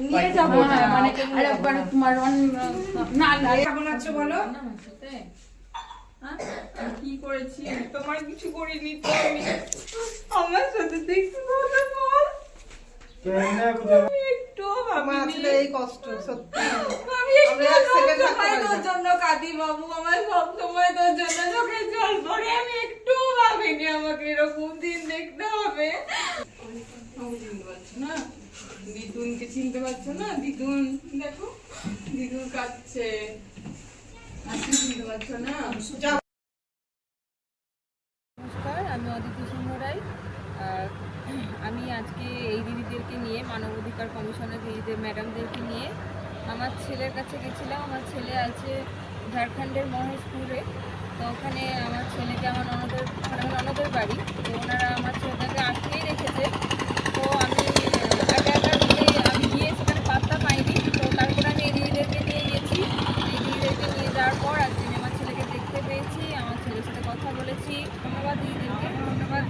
নিয়ে যাবো মানে তোমার না না কেমন আছো বলো। কি করেছি তোমার কিছু করিনি তো আমি আমার সাথে দেখতে বলো বল একটু আমার এই কষ্ট সত্যি আমি তোর জন্য কাঁদি বাবু আমার সব সময় তোর জন্য চোখে জল পড়ে আমি একটু ভাবিনি আমাকে এরকম দিন দেখতে হবে। চিনতে পারছো না দিদুনকে চিনতে পারছো না দিদুন দেখো দিদুন কাঁদছে চিনতে পারছো না। নমস্কার, আমি অদিতি সিংহ রায়। আমি আজকে এই দিদিদেরকে নিয়ে মানবাধিকার কমিশনের দিদিদের ম্যাডামদেরকে নিয়ে আমার ছেলের কাছে গেছিলাম। আমার ছেলে আছে ঝাড়খণ্ডের মহেশপুরে। তো ওখানে আমার ছেলেকে আমার ননদের বাড়ি, তো ওনারা আমার ছেলেটাকে আটকেই রেখেছে। তো আমি আমি গিয়ে সেখানে পাত্তা পাইনি। তো তারপর আমি এই দিদিদেরকে নিয়ে গেছি। এই দিদিদেরকে নিয়ে যাওয়ার পর আজকে আমার ছেলেকে দেখতে পেয়েছি, আমার ছেলের সাথে কথা বলেছি। ধন্যবাদ দিদিদেরকে, ধন্যবাদ